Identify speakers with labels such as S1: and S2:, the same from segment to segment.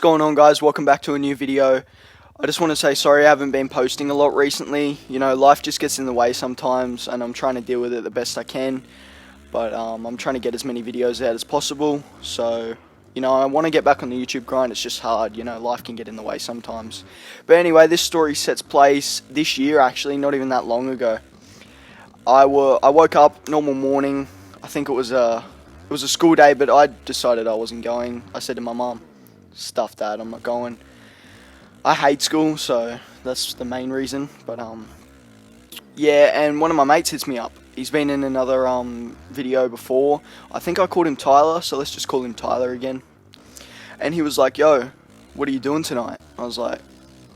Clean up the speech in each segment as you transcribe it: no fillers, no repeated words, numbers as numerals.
S1: going on, guys? Welcome back to a new video. I just want to say sorry I haven't been posting a lot recently. You know, life just gets in the way sometimes and I'm trying to deal with it the best I can. But I'm trying to get as many videos out as possible. So, you know, I want to get back on the YouTube grind. It's just hard, you know, life can get in the way sometimes. But anyway, this story sets place this year actually, not even that long ago. I woke up, normal morning. I think it was a school day, but I decided I wasn't going. I said to my mum, stuff that, I'm not going. I hate school, so that's the main reason. But yeah, and one of my mates hits me up. He's been in another video before. I think I called him Tyler, so let's just call him Tyler again. And he was like, yo, what are you doing tonight? I was like,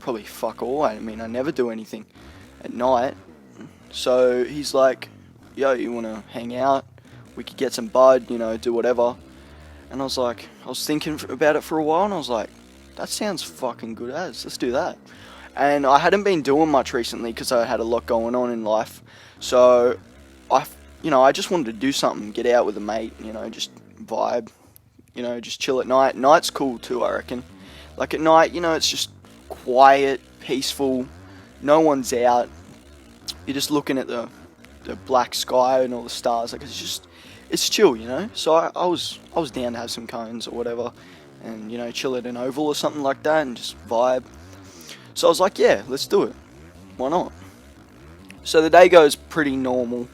S1: probably fuck all. I mean, I never do anything at night. So he's like, yo, you want to hang out? We could get some bud, you know, do whatever. And I was thinking about it for a while, and I was like, that sounds fucking good as. Let's do that. And I hadn't been doing much recently because I had a lot going on in life. So I just wanted to do something, get out with a mate, you know, just vibe, you know, just chill at night. Night's cool too, I reckon. Like at night, you know, it's just quiet, peaceful, no one's out. You're just looking at the black sky and all the stars. Like it's chill, you know. So I was down to have some cones or whatever, and you know, chill at an oval or something like that, and just vibe. So I was like, yeah, let's do it. Why not? So the day goes pretty normal.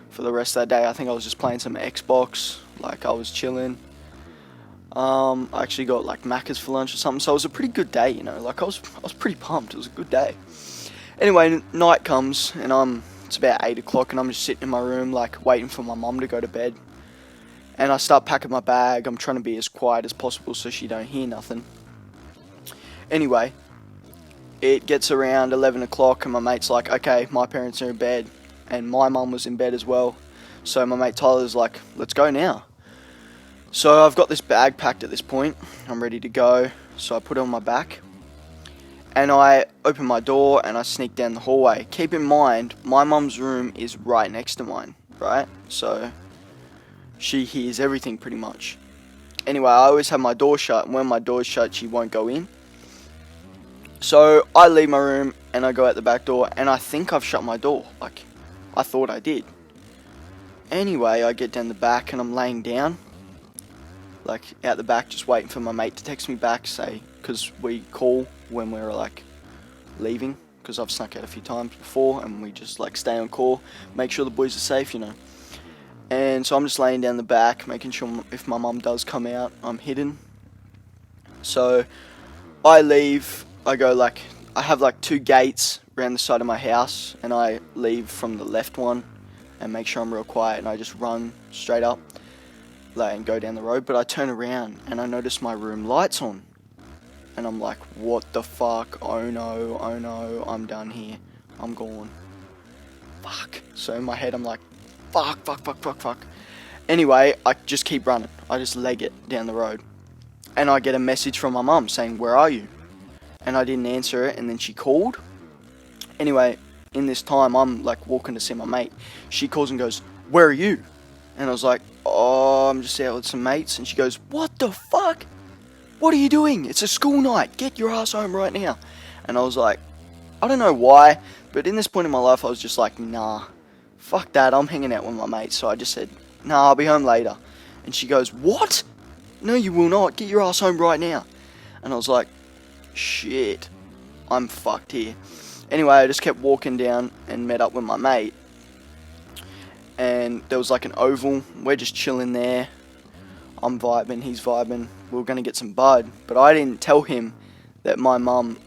S1: For the rest of that day, I think I was just playing some Xbox. Like I was chilling. I actually got like Macca's for lunch or something. So it was a pretty good day, you know. Like I was pretty pumped. It was a good day. Anyway, night comes and it's about 8 o'clock and I'm just sitting in my room like waiting for my mum to go to bed. And I start packing my bag. I'm trying to be as quiet as possible so she don't hear nothing. Anyway, it gets around 11 o'clock and my mate's like, okay, my parents are in bed. And my mum was in bed as well. So my mate Tyler's like, let's go now. So I've got this bag packed at this point. I'm ready to go. So I put it on my back. And I open my door and I sneak down the hallway. Keep in mind, my mum's room is right next to mine, right? So she hears everything pretty much. Anyway, I always have my door shut, and when my door's shut, she won't go in. So I leave my room and I go out the back door, and I think I've shut my door. Like, I thought I did. Anyway, I get down the back and I'm laying down. Like, out the back, just waiting for my mate to text me back, say, because we call when we're like leaving, because I've snuck out a few times before and we just like stay on call, make sure the boys are safe, you know. And so I'm just laying down the back, making sure if my mum does come out, I'm hidden. So I leave, I go like, I have like 2 gates around the side of my house, and I leave from the left one and make sure I'm real quiet, and I just run straight up like, and go down the road. But I turn around and I notice my room light's on. And I'm like, what the fuck? Oh no, I'm done here. I'm gone. Fuck. So in my head, I'm like, fuck. Anyway, I just keep running. I just leg it down the road. And I get a message from my mum saying, where are you? And I didn't answer it, and then she called. Anyway, in this time, I'm like walking to see my mate. She calls and goes, where are you? And I was like, oh, I'm just out with some mates. And she goes, what the fuck? What are you doing? It's a school night. Get your ass home right now. And I was like, I don't know why, but in this point in my life, I was just like, nah, fuck that. I'm hanging out with my mates. So I just said, nah, I'll be home later. And she goes, what? No, you will not. Get your ass home right now. And I was like, shit, I'm fucked here. Anyway, I just kept walking down and met up with my mate. And there was like an oval. We're just chilling there. I'm vibing, he's vibing. We were going to get some bud, but I didn't tell him that my mum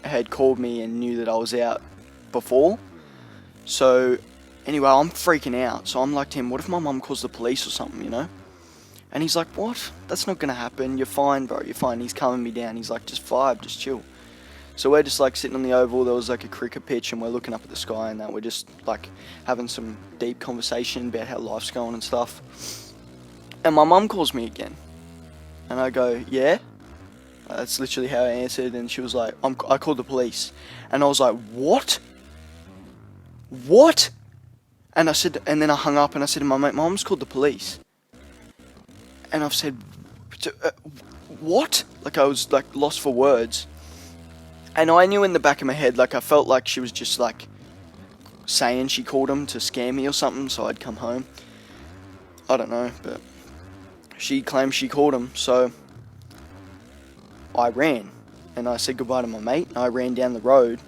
S1: had called me and knew that I was out before. So anyway, I'm freaking out. So I'm like to him, what if my mum calls the police or something, you know? And he's like, what? That's not going to happen. You're fine, bro. You're fine. He's calming me down. He's like, just vibe, just chill. So we're just like sitting on the oval. There was like a cricket pitch and we're looking up at the sky and that. We're just like having some deep conversation about how life's going and stuff. And my mum calls me again. And I go, yeah? That's literally how I answered. And she was like, I called the police. And I was like, what? What? And I said, and then I hung up and I said to my mate, Mum's called the police. And I've said, what? Like, I was like lost for words. And I knew in the back of my head, like, I felt like she was just like saying she called him to scare me or something, so I'd come home. I don't know, but she claimed she called him, so I ran and I said goodbye to my mate and I ran down the road,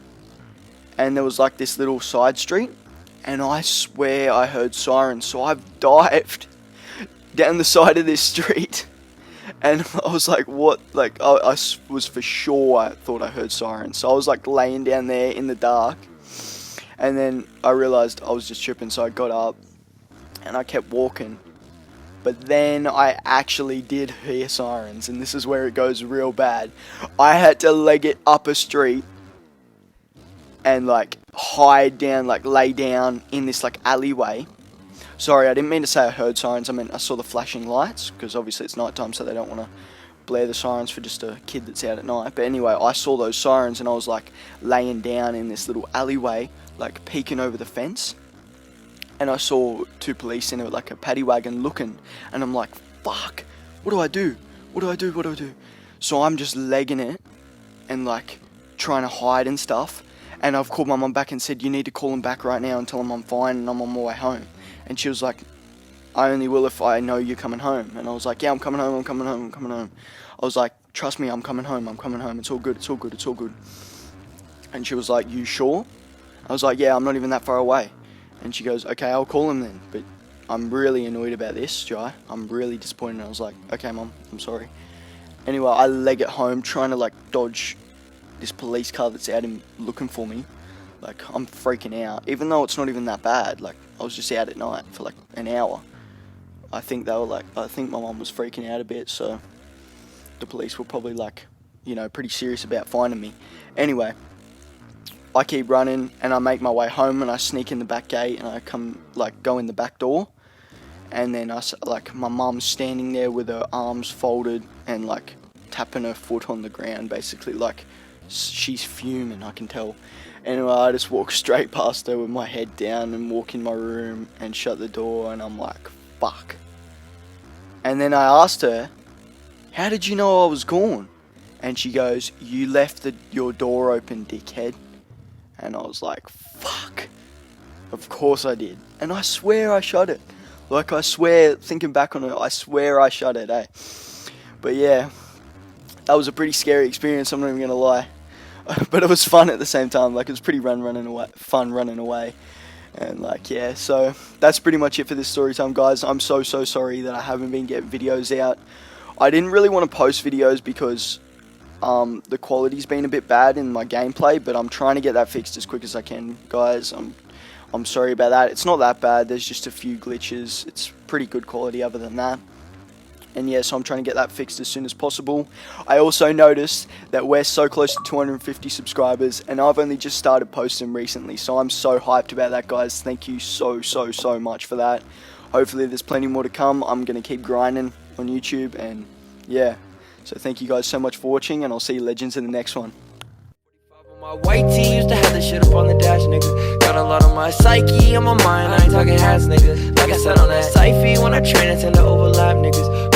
S1: and there was like this little side street, and I swear I heard sirens, so I've dived down the side of this street. And I was like, what? Like, I was for sure, I thought I heard sirens. So I was like laying down there in the dark. And then I realized I was just tripping. So I got up and I kept walking. But then I actually did hear sirens. And this is where it goes real bad. I had to leg it up a street and like hide down, like lay down in this like alleyway. Sorry, I didn't mean to say I heard sirens. I meant I saw the flashing lights, because obviously it's nighttime, so they don't want to blare the sirens for just a kid that's out at night. But anyway, I saw those sirens and I was like laying down in this little alleyway, like peeking over the fence. And I saw two police in it, like a paddy wagon looking. And I'm like, fuck, what do I do? What do I do? What do I do? So I'm just legging it and like trying to hide and stuff. And I've called my mum back and said, you need to call them back right now and tell them I'm fine and I'm on my way home. And she was like, I only will if I know you're coming home. And I was like, yeah, I'm coming home, I'm coming home, I'm coming home. I was like, trust me, I'm coming home, I'm coming home. It's all good, it's all good, it's all good. And she was like, you sure? I was like, yeah, I'm not even that far away. And she goes, okay, I'll call him then. But I'm really annoyed about this, Jai. I'm really disappointed. And I was like, okay, Mum, I'm sorry. Anyway, I leg it home, trying to like dodge this police car that's out and looking for me. Like, I'm freaking out, even though it's not even that bad. Like, I was just out at night for like an hour. I think my mum was freaking out a bit, so the police were probably like, you know, pretty serious about finding me. Anyway, I keep running and I make my way home and I sneak in the back gate and I go in the back door. And then my mum's standing there with her arms folded and like tapping her foot on the ground, basically like she's fuming, I can tell. Anyway, I just walk straight past her with my head down and walk in my room and shut the door, and I'm like, fuck. And then I asked her, how did you know I was gone? And she goes, you left your door open, dickhead. And I was like, fuck. Of course I did. And I swear I shut it. Like, I swear, thinking back on it, I swear I shut it, eh? But yeah, that was a pretty scary experience, I'm not even going to lie. But it was fun at the same time. Like, it was pretty fun running away. And like, yeah, so that's pretty much it for this story time, guys. I'm so sorry that I haven't been getting videos out. I didn't really want to post videos because the quality's been a bit bad in my gameplay, but I'm trying to get that fixed as quick as I can, guys. I'm sorry about that. It's not that bad. There's just a few glitches. It's pretty good quality other than that. And yeah, so I'm trying to get that fixed as soon as possible. I also noticed that we're so close to 250 subscribers, and I've only just started posting recently, so I'm so hyped about that, guys. Thank you so much for that. Hopefully there's plenty more to come. I'm going to keep grinding on YouTube, and yeah. So thank you guys so much for watching, and I'll see you legends in the next one.
S2: My white tee used to have this shit up on the dash, nigga. Got a lot on my psyche, on my mind, I ain't talking hats, nigga. Like I said on that Syfy, when I train, I tend to overlap, niggas.